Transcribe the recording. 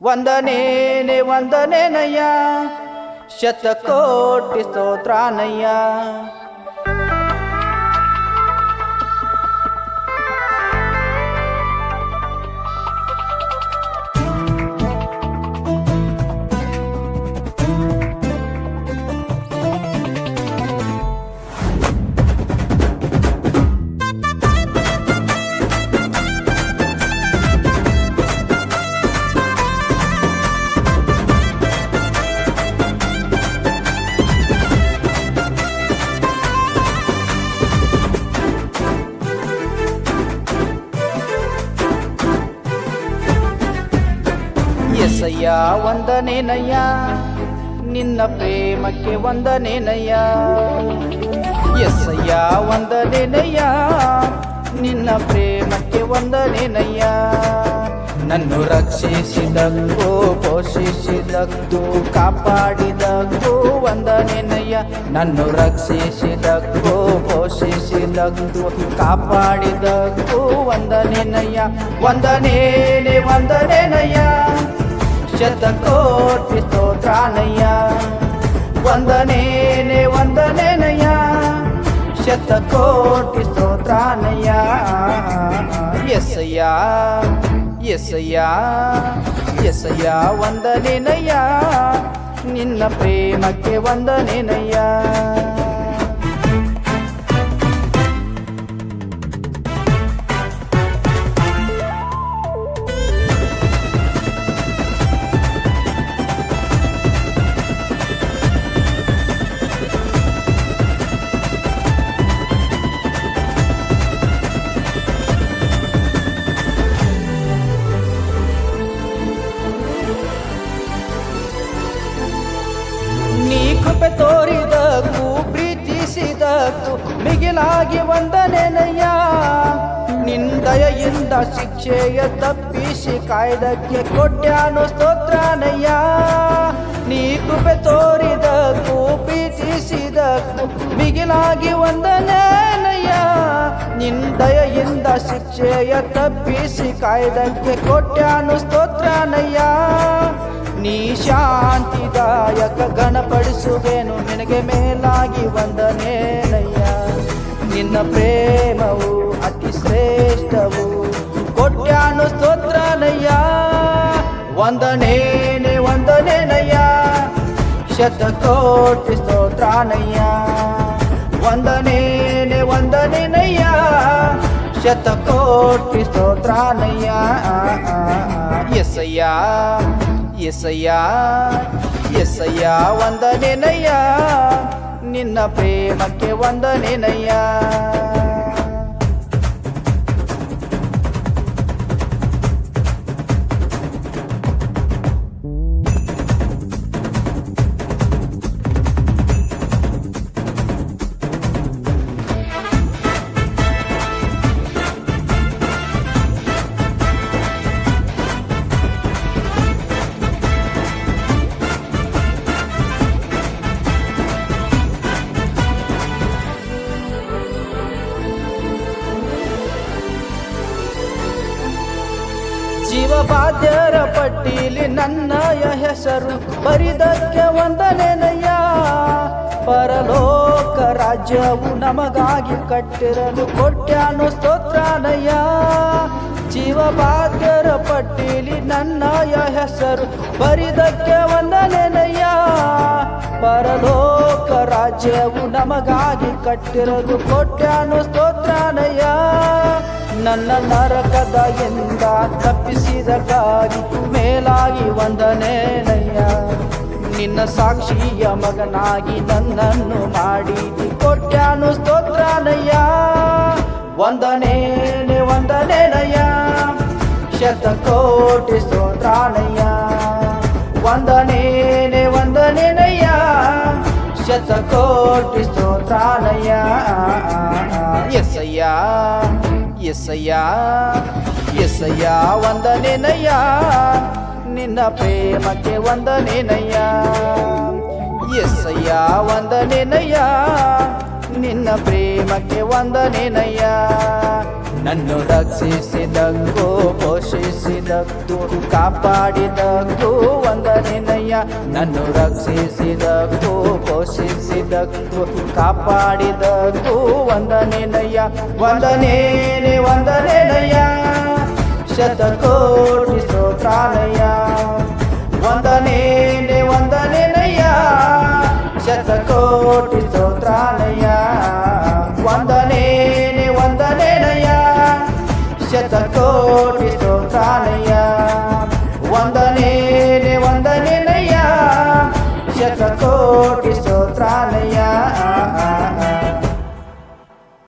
ವಂದನೇನೆ ವಂದನೇನಯ್ಯ, ಶತಕೋಟಿ ಸ್ತೋತ್ರಾನಯ್ಯ. ಎಸಯ್ಯ ವಂದನೇನಯ್ಯ, ನಿನ್ನ ಪ್ರೇಮಕ್ಕೆ ವಂದನೇನಯ್ಯ. ಎಸಯ್ಯ ವಂದನೇನಯ್ಯ, ನಿನ್ನ ಪ್ರೇಮಕ್ಕೆ ವಂದನೇನಯ್ಯ. ನನ್ನು ರಕ್ಷಿಸಿದಕ್ಕೂ ಪೋಷಿಸಿದಕ್ಕೂ ಕಾಪಾಡಿದಕ್ಕೂ ವಂದನೇನಯ್ಯ. ನನ್ನು ರಕ್ಷಿಸಿದಕ್ಕೂ ಪೋಷಿಸಿದಕ್ಕೂ ಕಾಪಾಡಿದಕ್ಕೂ ವಂದನೇನಯ್ಯ. ವಂದನೇನೆ ವಂದನೇನಯ್ಯ, ಶತಕೋಟಿ ಸ್ತೋತ್ರಾನಯ್ಯ. ವಂದನೇನೆ ವಂದನೇನಯ್ಯ, ಶತಕೋಟಿ ಸ್ತೋತ್ರಾನಯ್ಯ. ಎಸಯ್ಯ ಎಸಯ್ಯ ಎಸಯ್ಯ ವಂದನೇನಯ್ಯ, ನಿನ್ನ ಪ್ರೇಮಕ್ಕೆ ವಂದನೇನಯ್ಯ. ಕೃಪೆ ತೋರಿದಕ್ಕೂ ಪ್ರೀತಿಸಿದಕ್ಕೂ ಮಿಗಿಲಾಗಿ ವಂದನೇನಯ್ಯ. ನಿಂದಯೆಯಿಂದ ಶಿಕ್ಷೆಯ ತಪ್ಪಿಸಿ ಕಾಯ್ದಕ್ಕೆ ಕೊಟ್ಯಾನು ಸ್ತೋತ್ರಾನಯ್ಯ. ನೀ ಕೃಪೆ ತೋರಿದಕ್ಕೂ ಪ್ರೀತಿಸಿದಕ್ಕೂ ಮಿಗಿಲಾಗಿ ವಂದನೇನಯ್ಯ. ನಿಂದಯೆಯಿಂದ ಶಿಕ್ಷೆಯ ತಪ್ಪಿಸಿ ಕಾಯ್ದಕ್ಕೆ ಕೊಟ್ಯಾನು ಸ್ತೋತ್ರಾನಯ್ಯ. ನೀ ಶಾಂತಿದಾಯಕ ಗಣಪಡಿಸುವೆನು ನಿನಗೆ ಮೇಲಾಗಿ ವಂದನೇನಯ್ಯ. ನಿನ್ನ ಪ್ರೇಮವು ಅತಿ ಶ್ರೇಷ್ಠವು ಕೊಟ್ಯಾನು ಸ್ತೋತ್ರನಯ್ಯ. ವಂದನೇನೆ ವಂದನೇನಯ್ಯ, ಶತಕೋಟಿ ಸ್ತೋತ್ರಾನಯ್ಯ. ವಂದನೇನೆ ವಂದನೇನಯ್ಯ, ಶತಕೋಟಿ ಸ್ತೋತ್ರಾನಯ್ಯ. ಎಸಯ್ಯ ಎಸಯ್ಯ ಎಸಯ್ಯ ವಂದನೇನಯ್ಯ, ನಿನ್ನ ಪ್ರೇಮಕ್ಕೆ ವಂದನೇನಯ್ಯ. ಜೀವಬಾಧ್ಯರ ಪಟ್ಟೀಲಿ ನನ್ನಯ ಹೆಸರು ಬರಿದಕ್ಕೆ ವಂದನೇನಯ್ಯ. ಪರಲೋಕ ರಾಜ್ಯವು ನಮಗಾಗಿ ಕಟ್ಟಿರಲು ಕೊಟ್ಯಾನು ಸ್ತೋತ್ರಾನಯ್ಯ. ಜೀವಬಾಧ್ಯರ ಪಟ್ಟೀಲಿ ನನ್ನಯ ಹೆಸರು ಬರಿದಕ್ಕೆ ವಂದನೇನಯ್ಯ. ಪರಲೋಕ ರಾಜ್ಯವು ನಮಗಾಗಿ ಕಟ್ಟಿರಲು ಕೊಟ್ಯಾನು ಸ್ತೋತ್ರಾನಯ್ಯ. ನನ್ನ ನರಕದ ಎಂದ ತಪ್ಪಿಸಿದಕ್ಕಾಗಿ ಮೇಲಾಗಿ ವಂದನೇನಯ್ಯ. ನಿನ್ನ ಸಾಕ್ಷಿಯ ಮಗನಾಗಿ ನನ್ನನ್ನು ಮಾಡಿ ಕೊಟ್ಯಾನು ಸ್ತೋತ್ರಾನಯ್ಯ. ವಂದನೇನೆ ವಂದನೇನಯ್ಯ, ಶತಕೋಟಿ ಸ್ತೋತ್ರಾನಯ್ಯ. ವಂದನೇನೆ ವಂದನೇನಯ್ಯ, ಶತಕೋಟಿ ಸ್ತೋತ್ರಾನಯ್ಯ. ಎಸಯ್ಯ ಎಸಯ್ಯ ಎಸಯ್ಯ ವಂದನೇನಯ್ಯ, ನಿನ್ನ ಪ್ರೇಮಕ್ಕೆ ವಂದನೇನಯ್ಯ. ಎಸಯ್ಯ ವಂದನೇನಯ್ಯ, ನಿನ್ನ ಪ್ರೇಮಕ್ಕೆ ವಂದನೇನಯ್ಯ. ನನ್ನು ರಕ್ಷಿಸಿದಕ್ಕೂ ಪೋಷಿಸಿದಕ್ಕೂ ಕಾಪಾಡಿದಕ್ಕೂ ವಂದನೆನಯ್ಯ. ನನ್ನು ರಕ್ಷಿಸಿದಕ್ಕೂ ಪೋಷಿಸಿದಕ್ಕೂ ಕಾಪಾಡಿದಕ್ಕೂ ವಂದನೆನಯ್ಯ. ವಂದನೇನೆ ವಂದನೆನಯ್ಯ, ಶತಕೋಟಿ ಸ್ತೋತ್ರಾಲಯ. ವಂದನೇನೆ ವಂದನೆನಯ್ಯ,